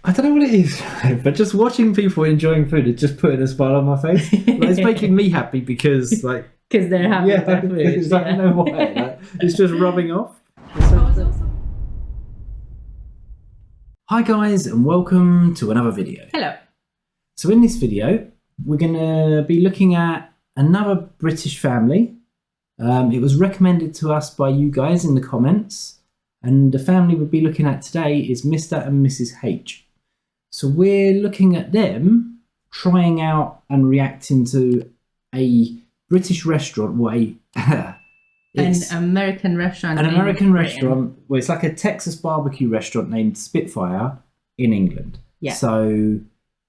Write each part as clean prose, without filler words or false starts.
I don't know what it is, but just watching people enjoying food, it's just putting a smile on my face. Like, it's making me happy because, like, because they're happy with their food. It's like, I don't know why. Like, it's just rubbing off. Hi guys, and welcome to another video. Hello. So in this video, we're going to be looking at another British family. It was recommended to us by you guys in the comments, and the family we'll be looking at today is Mr. and Mrs. H. So we're looking at them trying out and reacting to a British restaurant, An American restaurant. An American restaurant. Well, it's like a Texas barbecue restaurant named Spitfire in England. Yeah. So,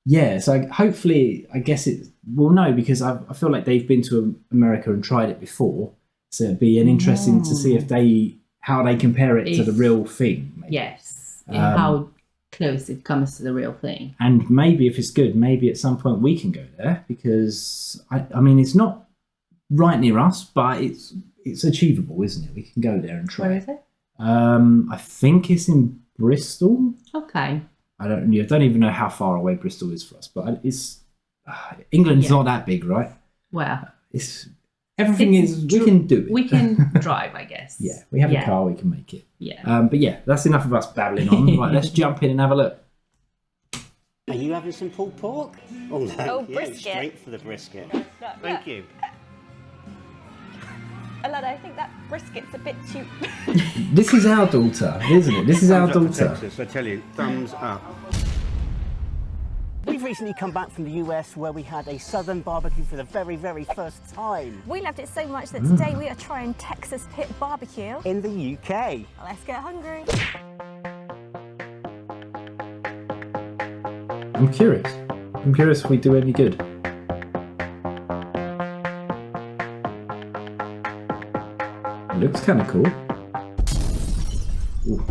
yeah. So hopefully, I guess we'll know because I feel like they've been to America and tried it before. So it'd be interesting to see how they compare it to the real thing. Maybe. Yes. And how close it comes to the real thing. And maybe if it's good, maybe at some point we can go there because I mean it's not right near us, but it's achievable, isn't it? We can go there and try. Where is it? I think it's in Bristol. Okay. I don't even know how far away Bristol is for us, but it's England's not that big, right? Well, we can do it. We can drive, I guess. Yeah, we have a car, we can make it. Yeah. But yeah, that's enough of us babbling on. Right, let's jump in and have a look. Are you having some pulled pork? Oh no, oh, brisket. Straight for the brisket. No, Thank you. Alana, I think that brisket's a bit too... This is our daughter, isn't it? This is our daughter. Texas, I tell you, thumbs up. We've recently come back from the US where we had a southern barbecue for the very, very first time. We loved it so much that today we are trying Texas pit barbecue. In the UK. Let's get hungry. I'm curious. If we do any good. It looks kind of cool. Ooh.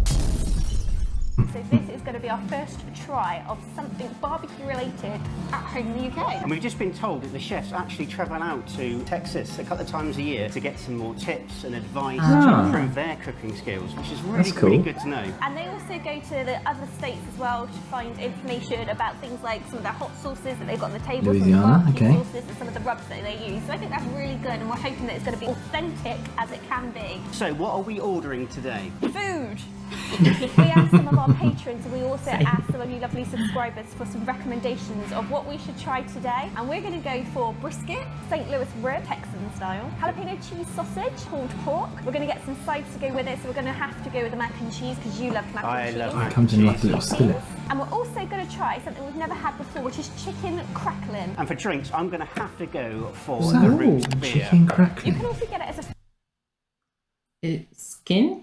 So this is going to be our first try of something barbecue related at home in the UK. And we've just been told that the chefs actually travel out to Texas a couple of times a year to get some more tips and advice to improve their cooking skills, which is really good to know. And they also go to the other states as well to find information about things like some of their hot sauces that they've got on the table, Louisiana, some of the barbecue sauces and some of the rubs that they use. So I think that's really good, and we're hoping that it's going to be authentic as it can be. So what are we ordering today? Food! We asked some of our patrons and we also asked some of you lovely subscribers for some recommendations of what we should try today, and we're going to go for brisket, St. Louis rib, Texan style, jalapeno cheese sausage, pulled pork. We're going to get some sides to go with it, so we're going to have to go with the mac and cheese because you love mac and cheese. I love mac and cheese. It comes in like a little skillet. And we're also going to try something we've never had before, which is chicken crackling. And for drinks, I'm going to have to go for the root beer. Chicken crackling. You can also get it as a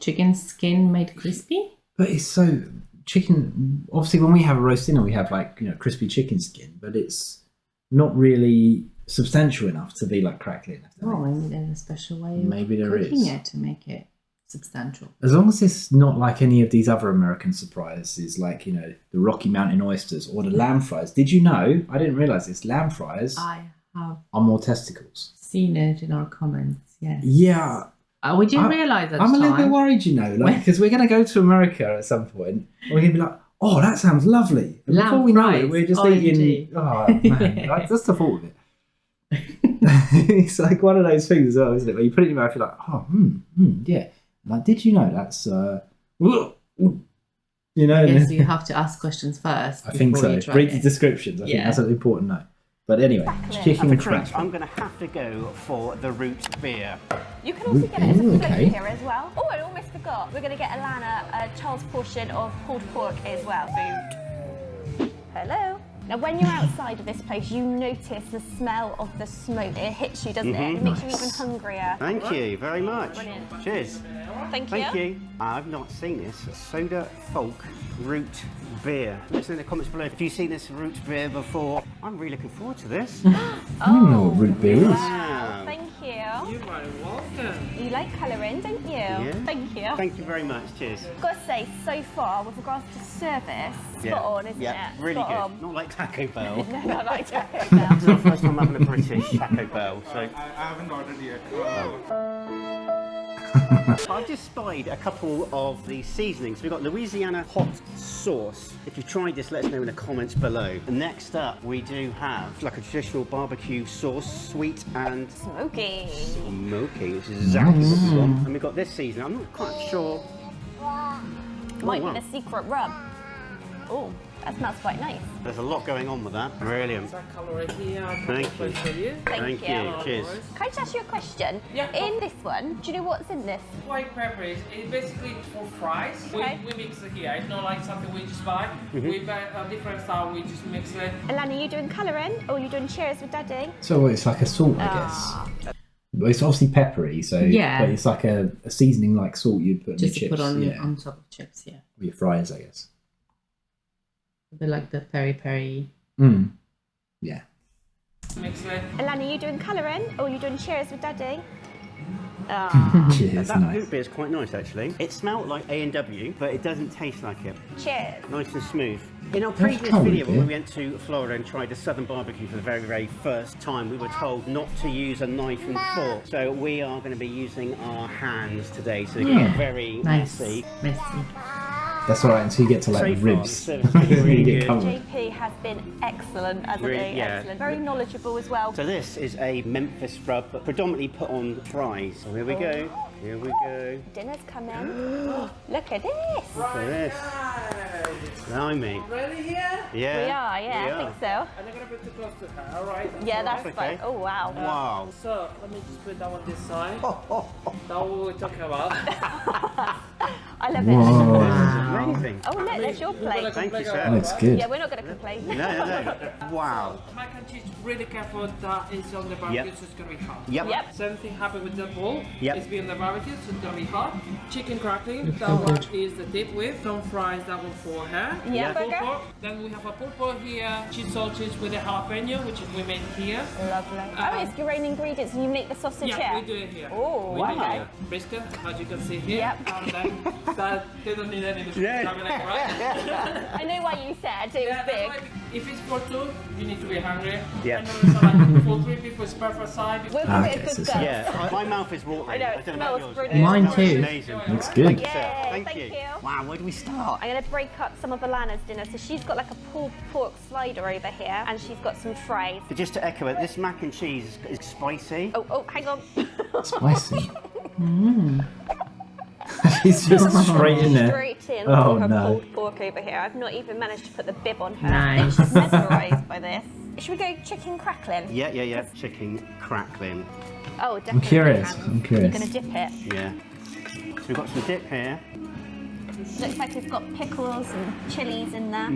chicken skin made crispy. But it's so chicken. Obviously, when we have a roast dinner, we have crispy chicken skin, but it's not really substantial enough to be like crackling. Oh, maybe there's a special way of cooking it to make it substantial. As long as it's not like any of these other American surprises, like the Rocky Mountain oysters or the lamb fries. Did you know? I didn't realise this. Lamb fries I have are more testicles. Seen it in our comments. Yes. Yeah. We didn't realise that. I'm a little bit worried, because we're going to go to America at some point. And we're going to be like, oh, that sounds lovely. And before we know it, we're just eating. Oh man, that's the fault of it. It's like one of those things as well, isn't it? Where you put it in your mouth, you're like, oh, yeah. Like, did you know that's, Yes, you have to ask questions first. I think so. Read the descriptions. I think that's an important note. But anyway, chicken crackling. I'm going to have to go for the root beer. You can also get it as a float here as well. Oh, I almost forgot. We're going to get Alana a child's portion of pulled pork as well. Food. Hello. Now, when you're outside of this place, you notice the smell of the smoke. It hits you, doesn't it? It makes you even hungrier. Thank you very much. Brilliant. Cheers. Thank you. I've not seen this soda folk root beer. Let us know in the comments below if you've seen this root beer before. I'm really looking forward to this. I don't know what root beer is. Wow. Thank you. You're very welcome. You like colouring, don't you? Yeah. Thank you. Thank you very much. Cheers. I've got to say, so far, with regards to service, spot on, isn't it? Really spot good. On. Not like Taco Bell. No, not like Taco Bell. It's our first time having a British Taco Bell, so... I haven't ordered yet. I've just spied a couple of the seasonings. We've got Louisiana hot sauce. If you've tried this, let us know in the comments below. And next up, we do have like a traditional barbecue sauce, sweet and Smoky. Smoky, which is exactly what we want. And we've got this seasoning. I'm not quite sure. Might be the secret rub. Oh, that smells quite nice. There's a lot going on with that. Brilliant. Thank you. Thank you. Cheers. Can I just ask you a question? Yeah. In this one, do you know what's in this? White pepper is basically for fries. Okay. We mix it here. It's not like something we just buy. We buy a different style. We just mix it. Alana, are you doing colouring or are you doing cheers with Daddy? So it's like a salt, I guess. Well, it's obviously peppery, so but it's like a seasoning like salt you'd put in your chips. Just put on top of chips, yeah. Or your fries, I guess. A bit like the peri-peri. Yeah. Mix it. Alana, are you doing colouring or are you doing cheers with Daddy? Cheers, That nice. root beer is quite nice actually. It smelled like A&W, but it doesn't taste like it. Cheers. Nice and smooth. In our That's previous cold, video, when yeah. we went to Florida and tried the Southern barbecue for the very, very first time, we were told not to use a knife and fork. So we are going to be using our hands today, so they're going to get very messy. Messy. That's all right until you get to like So the far, ribs. the service has been really good. JP has been excellent, hasn't Really, he? yeah. Excellent. Very knowledgeable as well. So this is a Memphis rub, but predominantly put on fries. So here we go. Here we go. Dinner's coming. Look at this. Look at this. Blimey. Ready here? Yeah. We are, yeah, I think so. I'm not gonna put too close to her. All right. Yeah, that's Okay. fine. Oh, wow. Wow. So let me just put that one this side. That's what we're talking about. I love it. Whoa. Amazing. Oh, look, there's your plate. Thank you, sir. That looks good. Yeah, we're not going to complain. No. Wow. Mac and cheese, really careful that it's on the barbecue, Yep. so it's gonna be hot. Yep. Same thing happened with the bowl. Yep. It's being the barbecue, so it's gonna be hot. Chicken crackling, that one is the dip with. Some fries, that one for her. Yeah, Pulled burger. pork. Then we have a pulled pork here, cheese sausage with a jalapeno, which we make here. Lovely. Oh, it's your own ingredients and you make the sausage Yeah, here? we do it here. Oh, we do it wow. here. Brisket, as you can see here. Yep. And then that they don't need any description, right? I know why you said it was Yeah, that's big. why if it's for two, you need to be hungry. Yeah. And also, like, for three people, it's perfect size. We'll Ah, give it okay, a good so go. Yeah, my mouth is watering. I know, it don't know about smells yours. brilliant. Mine It smells too. Amazing. Looks good. Yay, Thank thank you. Wow, where do we start? I'm going to break up some of Alana's dinner. So she's got like a pulled pork slider over here and she's got some fries. But just to echo it, this mac and cheese is spicy. Oh, hang on. Spicy. She's just straight in there. Straight in Oh, for her no. pulled pork over here. I've not even managed to put the bib on her. Nice. She's mesmerised by this. Should we go chicken crackling? Yeah. Chicken crackling. Oh, definitely. I'm curious. can. I'm curious. You're going to dip it. Yeah. So we've got some dip here. Looks like we've got pickles and chilies in there.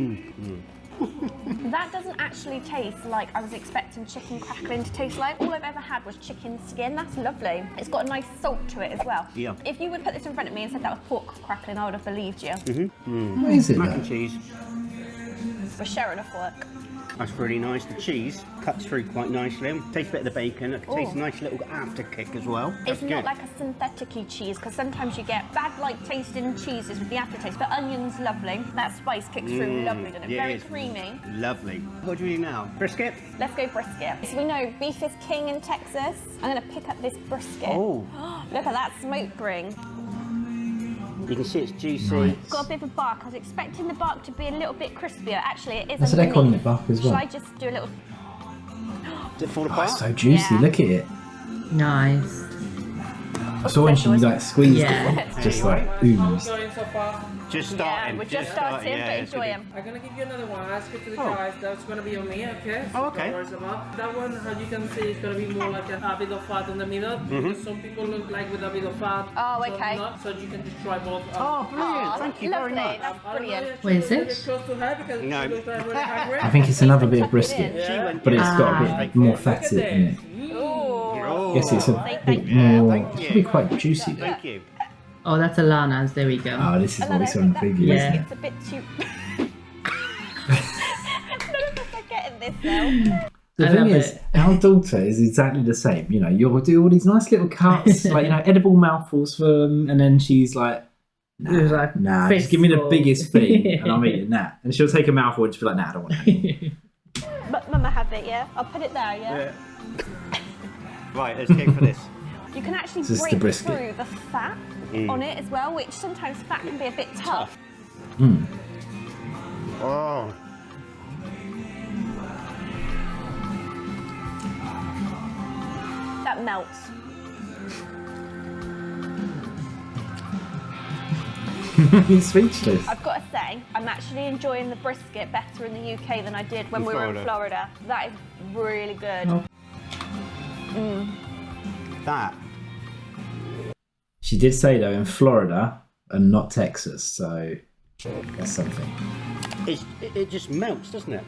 That doesn't actually taste like I was expecting chicken crackling to taste like. All I've ever had was chicken skin. That's lovely. It's got a nice salt to it as well. Yeah. If you would put this in front of me and said that was pork crackling, I would have believed you. What is it? Mac and Though? cheese. We're sharing a fork. That's really nice. The cheese cuts through quite nicely. Tastes a bit of the bacon. It tastes a nice little after kick as well. It's That's not good. like a synthetic-y cheese because sometimes you get bad-like tasting cheeses with the aftertaste. But onion's lovely. That spice kicks through lovely, doesn't it? yeah, Very it is. creamy. Lovely. What do we do now? Brisket? Let's go brisket. So we know beef is king in Texas. I'm going to pick up this brisket. Oh. Look at that smoke ring. You can see it's juicy. Got a bit of a bark. I was expecting the bark to be a little bit crispier. Actually, it is. That's what they call underneath. it, bark as well. Shall I just do a little? Does it fall Oh, apart? it's so juicy. Yeah. Look at it. Nice. I saw when she like squeezed Yeah. it, just like How we oozed. going so far? Just Yeah, starting. we're just starting, yeah, but it's enjoy gonna them. I'm gonna give you another one. Ask it to the Oh. guys. That's gonna be on me, okay? Oh, okay. Don't worry about that one. As you can see, it's gonna be more like a bit of fat in the middle. Because some people look like with a bit of fat. Oh, some okay. not, so you can just try both. Oh, brilliant. Oh, Thank you lovely. very much. That's brilliant. Where is it? Close to her because No. she looks like really hungry. I think it's another bit of brisket, Yeah. She went but it's got a bit more Look fat at in it. this. Ooh. I guess it's a Say bit thank you. more. Thank It you. should be quite juicy though. Thank you. Oh, that's Alana's. There we go. Oh, this is what we saw in the That preview. Yeah. brisket's a bit too. None of us are getting this though. The I thing love is, it. our daughter is exactly the same. You know, you'll do all these nice little cuts, like, you know, edible mouthfuls for them, and then she's like, It was like nah, just give me the fistful. biggest thing, and I'm eating that. And she'll take a mouthful and just be like, nah, I don't want that. But Mama have it, yeah. I'll put it there, yeah. Yeah. Right, let's go for this. You can actually This is the break brisket. through the fat on it as well, which sometimes fat can be a bit tough. Oh. That melts. He's speechless. I've got to say, I'm actually enjoying the brisket better in the UK than I did when we were in Florida. That is really good. That. She did say though in Florida and not Texas, so that's something. It just melts, doesn't it?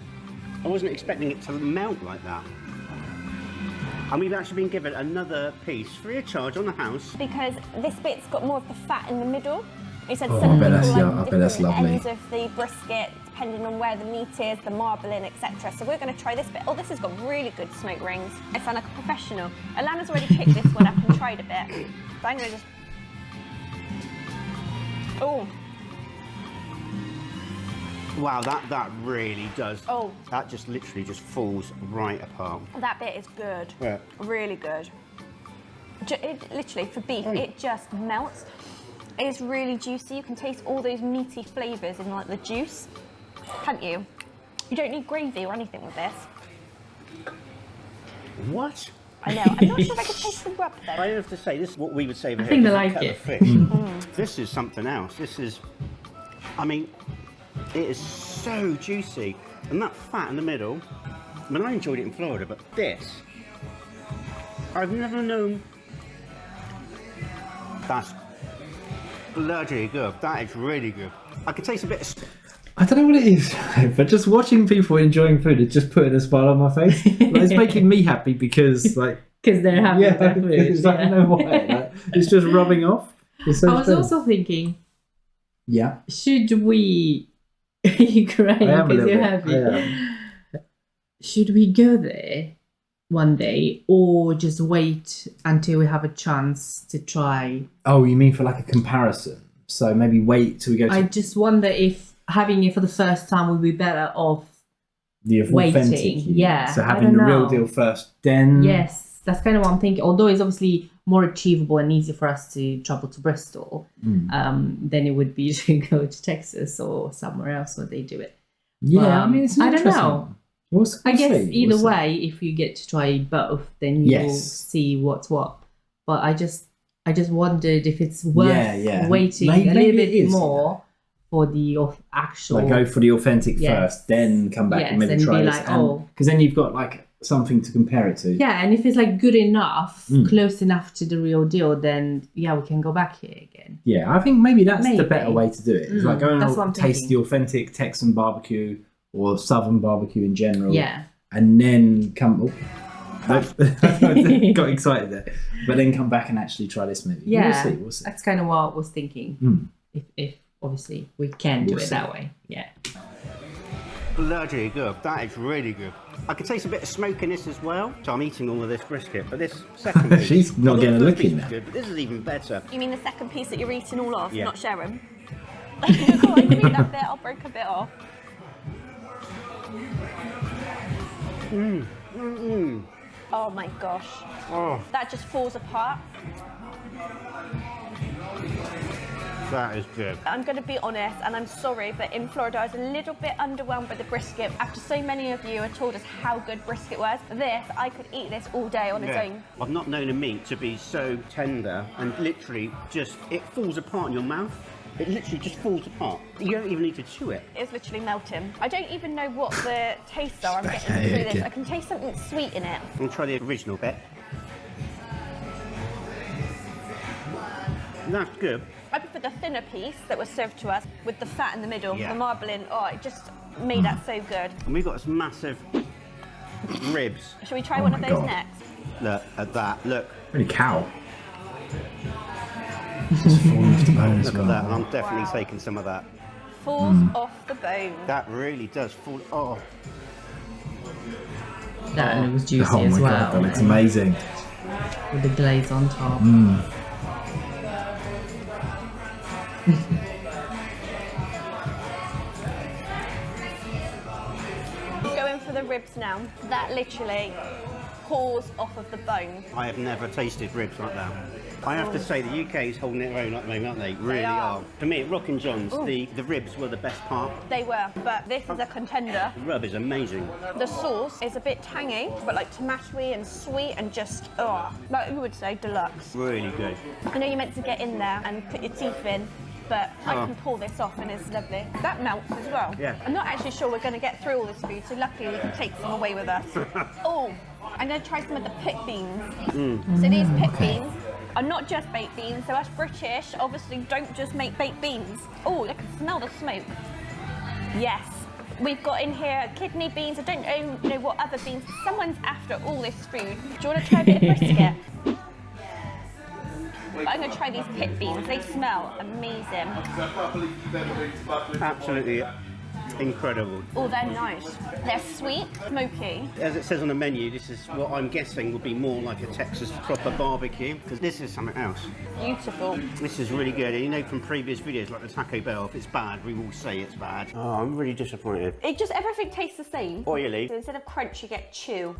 I wasn't expecting it to melt like that. And we've actually been given another piece free of charge on the house. Because this bit's got more of the fat in the middle. He said Oh, some I bet people that's- like I bet that's different lovely. ends of the brisket, depending on where the meat is, the marbling, etc. So we're going to try this bit. Oh, this has got really good smoke rings. I sound like a professional. Alana's already picked this one up and tried a bit. But I'm going to just... Oh. Wow, that really does. Oh. That just literally just falls right apart. That bit is good. Yeah. Really good. It, literally, for beef, it just melts. It is really juicy. You can taste all those meaty flavours in like the juice, can't you? You don't need gravy or anything with this. What? I know. I'm not sure if I could taste the rub though. I have to say, this is what we would say over I here. think they is a like kettle it. of fish. This is something else. This is, I mean, it is so juicy. And that fat in the middle, I mean, I enjoyed it in Florida, but this, I've never known. That's bloody good. That is really good. I can taste a bit of... I don't know what it is, but just watching people enjoying food is just putting a smile on my face. Like, it's making me happy because, like, Because they're happy with their food. it's like, I don't know why. Like, it's just rubbing off. It's so I was fun. also thinking, Yeah. should we... Are you crying I am a because little you're bit. happy? Should we go there one day or just wait until we have a chance to try? Oh, you mean for like a comparison? So maybe wait till we go to I just wonder if having it for the first time would be better off. the authentic. waiting, you mean. yeah, So I having don't the real know. deal first, then. Yes, that's kind of what I'm thinking. Although it's obviously more achievable and easier for us to travel to Bristol, than it would be to go to Texas or somewhere else where they do it. Yeah, I mean, it's I don't interesting. know. I I guess either way, if you get to try both, then you will Yes. see what's what. But I just wondered if it's worth Yeah. waiting Maybe a little it bit is. more for the actual. Like go for the authentic Yes. first, then come back and Yes, maybe and try be this. like, oh. Because then you've got like something to compare it to. Yeah, and if it's like good enough, close enough to the real deal, then yeah, we can go back here again. Yeah, I think maybe that's the Maybe. better way to do it. It's like go that's what I'm and taste thinking. the authentic Texan barbecue or Southern barbecue in general. Yeah. And then come. Oh, got excited there. But then come back and actually try this maybe. Yeah, We'll see. that's kind of what I was thinking. If obviously we can do We'll it see. that way. Yeah. Bloody good. That is really good. I can taste a bit of smoke in this as well. So I'm eating all of this brisket, but this second piece... She's not although getting a the look first piece in was there. good, but this is even better. You mean the second piece that you're eating all of, Yeah. not sharing? Go on, you eat that bit, I'll break a bit off. Oh my gosh. Oh, That just falls apart. that is good. I'm going to be honest, and I'm sorry, but in Florida I was a little bit underwhelmed by the brisket. After so many of you had told us how good brisket was, this, I could eat this all day on its own. I've not known a meat to be so tender and literally just, it falls apart in your mouth. It literally just falls apart. You don't even need to chew it. It's literally melting. I don't even know what the tastes are I'm getting through this. I can taste something sweet in it. I'm going to try the original bit. That's good. I prefer the thinner piece that was served to us with the fat in the middle, Yeah. the marbling. Oh, it just made that so good. And we've got this massive ribs. Shall we try one of my those God. next? Look at that. Look. Really cow. It's falling off the bone as Look well. at that. And I'm definitely taking some of that. Falls off the bone. That really does fall. Oh. That and it was juicy Oh as my well. god, that looks amazing. With the glaze on top. Going for the ribs now. That literally pours off of the bone. I have never tasted ribs like that. I have to say the UK is holding it own at the moment, aren't they? Really are. For me at Rock and John's, the ribs were the best part. They were, but this is a contender. The rub is amazing. The sauce is a bit tangy, but like tomatoey and sweet and just, like you would say, deluxe. Really good. I know you're meant to get in there and put your teeth in, but I can pull this off and it's lovely. That melts as well. Yeah. I'm not actually sure we're going to get through all this food, so luckily we can take some away with us. Oh, I'm going to try some of the pit beans. So these pit beans are not just baked beans, so us British obviously don't just make baked beans. Oh, I can smell the smoke. Yes. We've got in here kidney beans. I don't know what other beans. Someone's after all this food. Do you want to try a bit of brisket? I'm going to try these pit beans. They smell amazing. Absolutely incredible. Oh, they're nice. They're sweet, smoky. As it says on the menu, this is what I'm guessing would be more like a Texas proper barbecue, because this is something else. Beautiful. This is really good. And you know from previous videos like the Taco Bell, if it's bad, we will say it's bad. Oh, I'm really disappointed. It just, everything tastes the same. Oily. So instead of crunch, you get chew.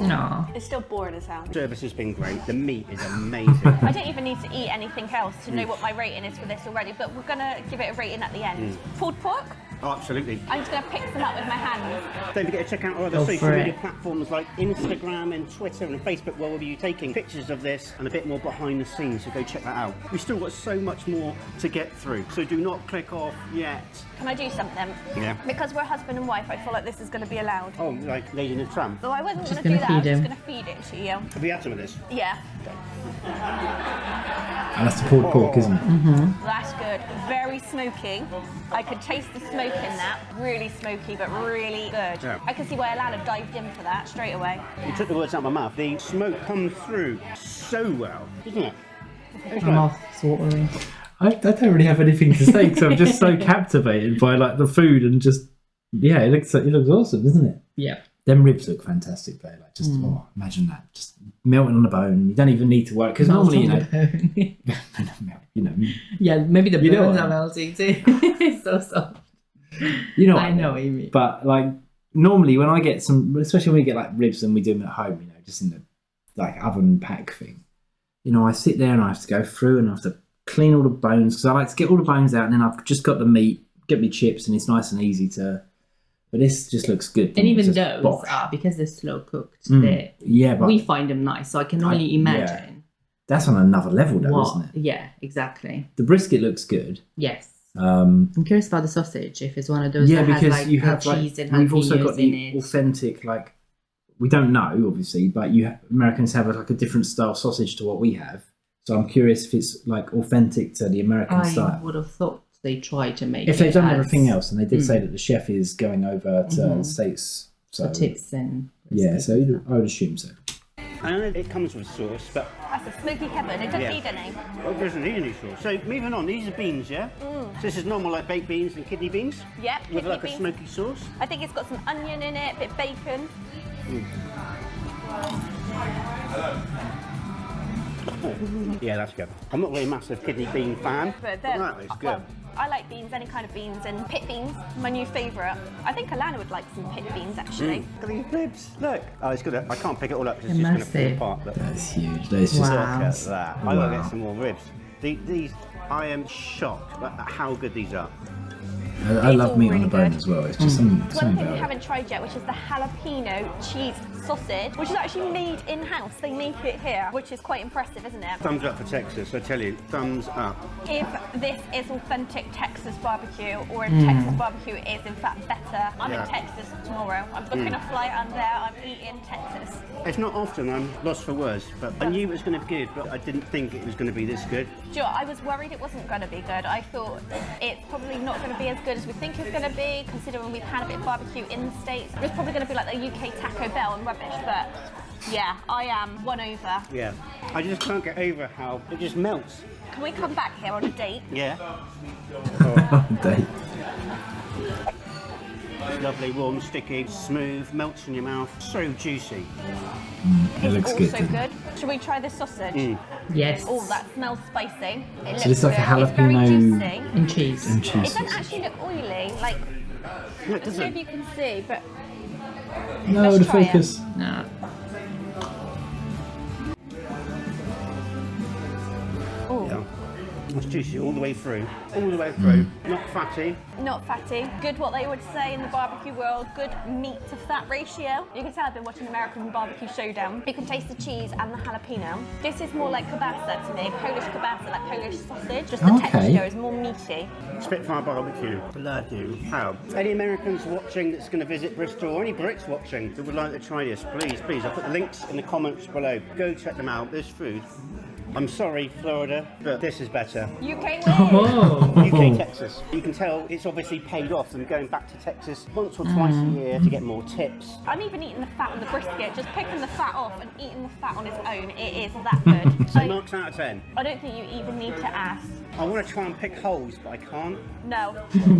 No. It's still boring as hell. Service has been great. The meat is amazing. I don't even need to eat anything else to know what my rating is for this already, but we're going to give it a rating at the end. Pulled pork? Oh, absolutely. I'm just going to pick some up with my hands. Don't forget to check out our other Go social for media it. platforms like Instagram and Twitter and Facebook, where we'll be taking pictures of this and a bit more behind the scenes, so go check that out. We've still got so much more to get through, so do not click off yet. Can I do something? Yeah. Because we're husband and wife, I feel like this is going to be allowed. Oh, like Lady in the Tramp. Though I wasn't Just going to do gonna that, I feed was him. just going to feed it to you. Have we had some of this? Yeah. And that's the pulled pork, isn't it? That's good. Very smoky. I could taste the smoke in that. Really smoky, but really good. Yeah. I can see why Alana dived in for that straight away. You took the words out of my mouth. The smoke comes through so well, doesn't it? It's My like- mouth's watering. I don't really have anything to say because I'm just so captivated by like the food and just it looks awesome, doesn't it? Yeah. Them ribs look fantastic though. Like just imagine that, just melting on the bone. You don't even need to work because normally you know Yeah, maybe the You know bones what? are melting too. It's so soft. you know I know what you mean. But like normally when I get some, especially when we get like ribs and we do them at home, you know, just in the like oven pack thing, you know, I sit there and I have to go through and I have to clean all the bones because I like to get all the bones out and then I've just got the meat, get me chips, and it's nice and easy to. But this just looks good. And even It's those just bosh. are, because they're slow cooked, Yeah, but we find them nice. So I can only imagine. that's on another level though, what, isn't it? Yeah, exactly. The brisket looks good. Yes. I'm curious about the sausage, if it's one of those yeah, that has because like you have cheese like, and we've also jalapenos got in the it. authentic, like we don't know obviously, but Americans have like a different style sausage to what we have. So I'm curious if it's like authentic to the American I style. would have thought they tried to make If it they've done as everything else, and they did say that the chef is going over to the States, so the tips and yeah, so I would assume so. I know it comes with sauce, but That's a smoky heaven. It doesn't Yeah. need any. it doesn't need any sauce. So moving on, these are beans, yeah? So this is normal like baked beans and kidney beans? Yep, With kidney like a beans. smoky sauce? I think it's got some onion in it, a bit of bacon. Yeah, that's good. I'm not really a massive kidney bean fan, But that is good. well, I like beans, any kind of beans, and pit beans, my new favourite. I think Alana would like some pit beans actually. Look at these ribs, look. Oh, it's good. I can't pick it all up because it's They're just going to fall massive. apart. But That's huge. That's just Wow. look at that. I gotta Wow. get some more ribs. These, I am shocked at how good these are. I love all meat on really the bone good. as well. It's just something One thing we about it. haven't tried yet, which is the jalapeno cheese sausage, which is actually made in-house. They make it here, which is quite impressive, isn't it? Thumbs up for Texas, I tell you, thumbs up. If this is authentic Texas barbecue, or if Texas barbecue is in fact better, I'm Yeah. in Texas tomorrow. I'm booking a flight, I'm there, I'm eating Texas. It's not often I'm lost for words, but I knew it was going to be good, but I didn't think it was going to be this good. Do you know what, I was worried it wasn't going to be good. I thought it's probably not going to be as good as we think it's going to be, considering we've had a bit of barbecue in the States. It's probably going to be like the UK Taco Bell and rubbish, but yeah, I am won over. Yeah. I just can't get over how it just melts. Can we come back here on a date? Yeah. Date. It's lovely, warm, sticky, smooth, melts in your mouth, so juicy. It looks Also good. doesn't it? good. Should we try this sausage? yes, Oh, that smells spicy. It looks it's like a good. It's very jalapeno- juicy. and cheese. And It cheese. doesn't actually look oily, like, Look, I don't know if you can see, but No, let's the try it. focus. No. It's juicy all the way through. All the way through. Not fatty. Not fatty. Good, what they would say in the barbecue world, good meat to fat ratio. You can tell I've been watching American BBQ Showdown. You can taste the cheese and the jalapeno. This is more like kielbasa to me. Polish kielbasa, like Polish sausage. Just the texture is more meaty. Spitfire barbecue. Bloody hell. Any Americans watching that's going to visit Bristol, or any Brits watching that would like to try this, please, I'll put the links in the comments below. Go check them out. This food. I'm sorry, Florida, but this is better. UK win! Oh. UK, Texas. You can tell it's obviously paid off them going back to Texas once or twice a year to get more tips. I'm even eating the fat on the brisket, just picking the fat off and eating the fat on its own. It is that good. So marks out of 10. I don't think you even need to ask. I want to try and pick holes, but I can't. No.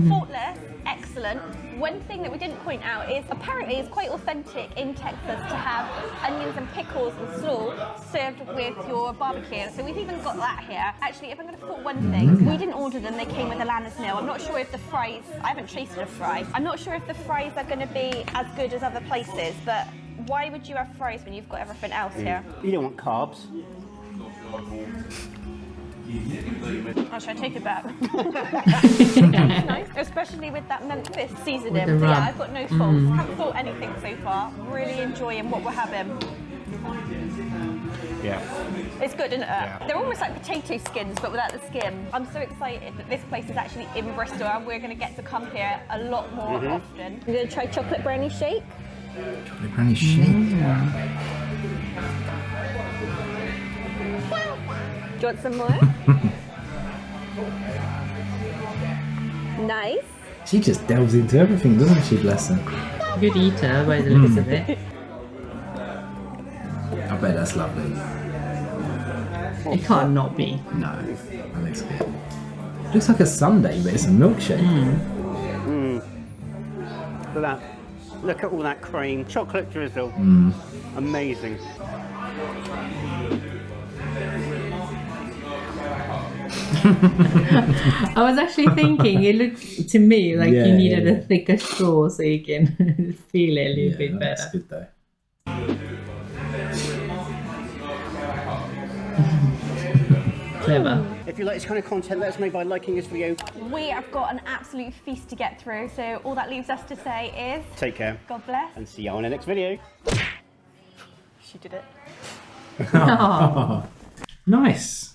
Faultless, excellent. One thing that we didn't point out is apparently it's quite authentic in Texas to have onions and pickles and slaw served with your barbecue. So we've even got that here. Actually, if I'm going to fault one thing, we didn't order them, they came with a Lannis meal. I'm not sure if the fries, I haven't tasted a fry. I'm not sure if the fries are going to be as good as other places, but why would you have fries when you've got everything else here? You don't want carbs. Oh, should I take it back? Nice, especially with that Memphis seasoning. With the Yeah, rub. I've got no faults. Haven't thought anything so far. Really enjoying what we're having. Yeah. It's good, isn't it? Yeah. They're almost like potato skins, but without the skin. I'm so excited that this place is actually in Bristol and we're going to get to come here a lot more often. We're going to try chocolate brownie shake. Chocolate brownie shake. Do you want some more? Nice. She just delves into everything, doesn't she, bless her? Good eater by the looks of it. I bet that's lovely. It can't not be. No, that looks good. Looks like a sundae, but it's a milkshake. Look at that. Look at all that cream. Chocolate drizzle. Amazing. I was actually thinking, it looked to me like Yeah, you needed yeah. a thicker straw so you can feel it a little bit That's better. good though. Clever. If you like this kind of content, let us know by liking this video. We have got an absolute feast to get through, so all that leaves us to say is, Take care God bless. and see you on the next video. She did it. Oh. Nice.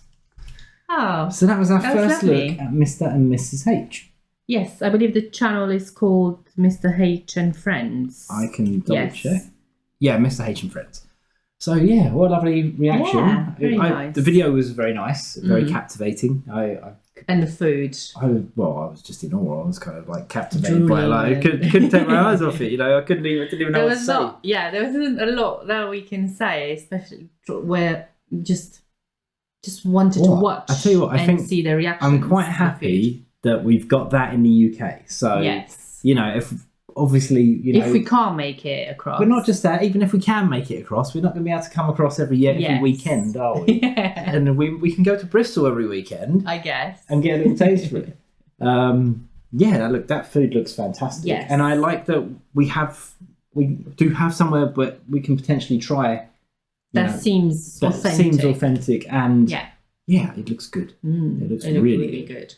Oh. So that was our That was first lovely. look at Mr. and Mrs. H. Yes, I believe the channel is called Mr. H and Friends. I can double Yes. check. Yeah, Mr. H and Friends. So yeah, what a lovely reaction. Yeah, very nice. The video was very nice, very captivating. And the food. I was just in awe. I was kind of like captivated by it. Drooling, Like, I couldn't take my eyes off it. You know, I didn't even know There what to was say. there wasn't a lot that we can say, especially where just wanted to What? watch I tell you what, I and think see the reactions. I'm quite to the happy that we've got that in the UK. So food. Yes. you know, if obviously, you know, If we can't make it across. but not just that. Even if we can make it across, we're not going to be able to come across every Yes. weekend, are we? Yeah, And we can go to Bristol every weekend I guess. and get a little taste for it. Yeah, that food looks fantastic. Yes. And I like that we do have somewhere, but we can potentially try. That seems That authentic. seems authentic, and Yeah. it looks good. Mm, It looks it looked really good.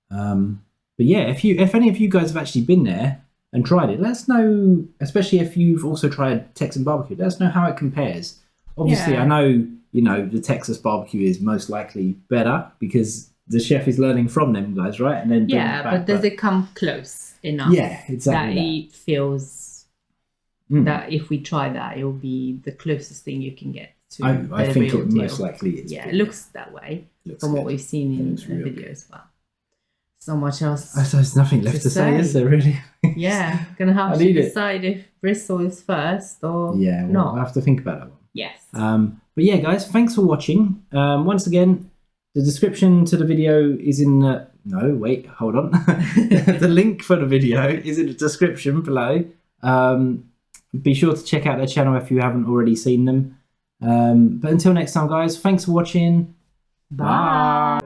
But yeah, if any of you guys have actually been there and tried it, let us know. Especially if you've also tried Texan barbecue, let us know how it compares. Obviously, Yeah. I know the Texas barbecue is most likely better because the chef is learning from them guys, right? And then bringing Yeah, it back, but does it come close enough? Yeah, exactly. That it feels that if we try that, it will be the closest thing you can get to I the think real it deal. most likely is. Yeah, it looks that way Looks from what good. we've seen in looks the real video as well. So much else. There's nothing left to say, is there really? Yeah, gonna have I to need it. decide if Bristol is first or Yeah, not. we'll have to think about that one. Yes. But yeah, guys, thanks for watching. Once again, the description to the video is in the... No, wait, hold on. The link for the video is in the description below. Be sure to check out their channel if you haven't already seen them. But until next time, guys, thanks for watching. Bye.